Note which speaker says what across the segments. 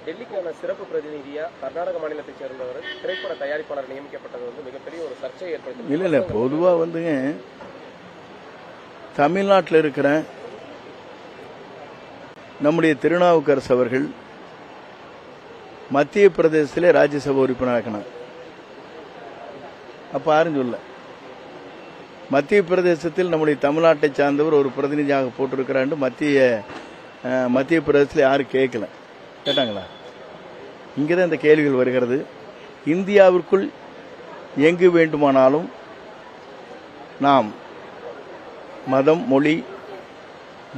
Speaker 1: டெல்லிக்கான சிறப்பு பிரதிநிதியா கர்நாடக மாநிலத்தைச் சேர்ந்தவர் திரைப்பட தயாரிப்பாளர் நியமிக்கப்பட்டது வந்து மிகப்பெரிய ஒரு சர்ச்சையை ஏற்படுத்தி.
Speaker 2: இல்லை பொதுவாக வந்துங்க தமிழ்நாட்டில் இருக்கிற நம்முடைய திருநாவுக்கரசு அவர்கள் மத்திய பிரதேசத்திலே ராஜ்யசபா உறுப்பினர் ஆக்கினார். அப்ப யாரும் சொல்ல, மத்திய பிரதேசத்தில் நம்முடைய தமிழ்நாட்டை சார்ந்தவர் ஒரு பிரதிநிதியாக போட்டிருக்கிறார் மத்திய பிரதேசத்தில் யாரும் கேட்கல. கேட்டாங்களா? இங்கதான் இந்த கேள்விகள் வருகிறது. இந்தியாவிற்குள் எங்கு வேண்டுமானாலும் நாம் மதம், மொழி,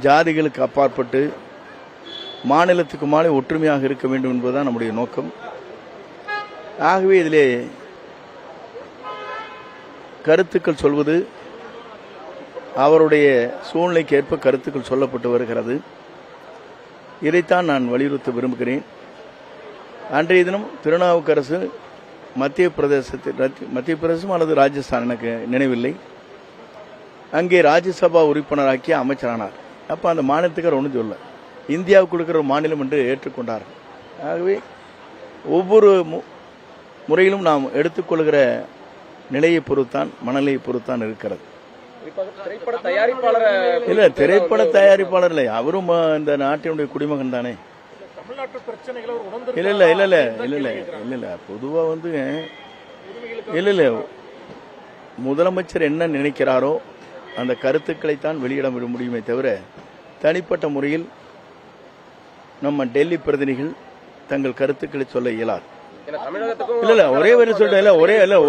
Speaker 2: ஜாதிகளுக்கு அப்பாற்பட்டு மாநிலத்துக்கு மாநில ஒற்றுமையாக இருக்க வேண்டும் என்பதுதான் நம்முடைய நோக்கம். ஆகவே இதிலே கருத்துக்கள் சொல்வது அவருடைய சூழ்நிலைக்கு ஏற்ப கருத்துக்கள் சொல்லப்பட்டு வருகிறது. இதைத்தான் நான் வலியுறுத்த விரும்புகிறேன். அன்றைய தினம் திருநாவுக்கரசு மத்திய பிரதேசம் அல்லது ராஜஸ்தான், எனக்கு நினைவில்லை, அங்கே ராஜ்யசபா உறுப்பினராக்கி அமைச்சரானார். அப்ப அந்த மாநிலத்துக்கு ஒன்றும் சொல்ல, இந்தியாவுக்கு கொடுக்கிற ஒரு மாநிலம் என்று ஏற்றுக்கொண்டார். ஆகவே ஒவ்வொரு முறையிலும் நாம் எடுத்துக்கொள்கிற நிலையை பொறுத்தான், மனநிலையை பொறுத்தான் இருக்கிறது.
Speaker 1: திரைப்பட தயாரிப்பாளர்
Speaker 2: இல்ல, திரைப்பட தயாரிப்பாளர் இல்லை, அவரும் இந்த நாட்டினுடைய குடிமகன் தானே. இல்ல இல்ல இல்ல இல்ல இல்ல இல்ல இல்ல இல்ல பொதுவா வந்து இல்ல இல்ல முதலமைச்சர் என்ன நினைக்கிறாரோ அந்த கருத்துக்களைத்தான் வெளியிட முடியுமே தவிர தனிப்பட்ட முறையில் நம்ம டெல்லி பிரதிநிதிகள் தங்கள் கருத்துக்களை சொல்ல இயலாது. இல்ல இல்ல ஒரே வரையில் சொல்லிட்டு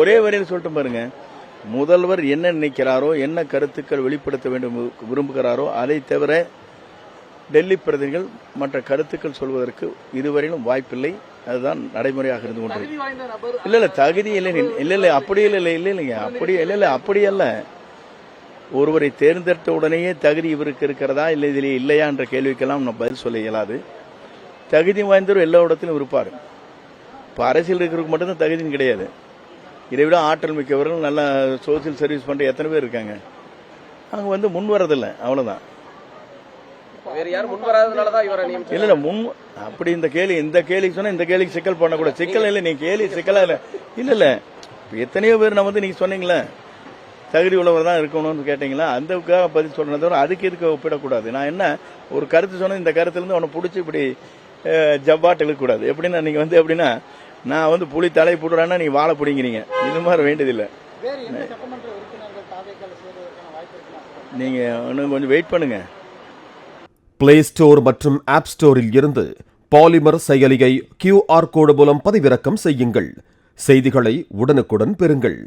Speaker 2: ஒரே வரையில் சொல்லிட்டு பாருங்க, முதல்வர் என்ன நினைக்கிறாரோ, என்ன கருத்துக்கள் வெளிப்படுத்த வேண்டும் விரும்புகிறாரோ அதை தவிர டெல்லி பிரதிநிதிகள் மற்ற கருத்துக்கள் சொல்வதற்கு இதுவரையிலும் வாய்ப்பில்லை. அதுதான் நடைமுறையாக இருந்து கொண்டிருக்கு. இல்ல இல்ல தகுதி இல்லை, இல்ல இல்ல அப்படி இல்லை இல்லைங்க, அப்படி இல்ல இல்ல அப்படி அல்ல. ஒருவரை தேர்ந்தெடுத்த உடனேயே தகுதி இவருக்கு இருக்கிறதா இல்லை இதிலே இல்லையா என்ற கேள்விக்கெல்லாம் நம்ம பதில் சொல்ல இயலாது. தகுதி வாய்ந்தவர் எல்லா இடத்திலும் இருப்பார். இப்போ அரசியல் இருக்கிறவங்க மட்டும்தான் தகுதியும் கிடையாது. இதை விட ஆற்றல் மிக்கவர்கள் நல்லா சோசியல் சர்வீஸ் பண்ற எத்தனை பேர் இருக்காங்க. அவங்க வந்து முன் வரதில்லை, அவ்வளவுதான். இல்ல முன் அப்படி இந்த கேள்வி சொன்னா இந்த கேள்விக்கு சிக்கல் பண்ணக்கூடாது. சிக்கல் இல்லை, நீ கேள்வி சிக்கலா இல்ல இல்ல இல்ல எத்தனையோ பேர் நான் வந்து நீங்க சொன்னீங்களே தகுதி உள்ளவர் தான் இருக்கணும்னு கேட்டீங்களா, அதுக்காக பதில் சொல்றதை தவிர அதுக்கு இதுக்கு ஒப்பிடக்கூடாது. நான் என்ன ஒரு கருத்து சொன்ன, இந்த கருத்துல இருந்து அவனை பிடிச்சி இப்படி ஜவ்வாட்டு இழுக்கக்கூடாது. எப்படின்னா நீங்க வந்து எப்படின்னா நான் வந்து புலி தலை போடுறான்னா நீங்க வாழை பிடிங்கிறீங்க, இது மாதிரி வேண்டியதில்லை. நீங்க இன்னும் கொஞ்சம் வெயிட் பண்ணுங்க.
Speaker 3: பிளே ஸ்டோர் மற்றும் ஆப் ஸ்டோரில் இருந்து பாலிமர் செயலியை QR கோடு மூலம் பதிவிறக்கம் செய்யுங்கள். செய்திகளை உடனுக்குடன் பெறுங்கள்.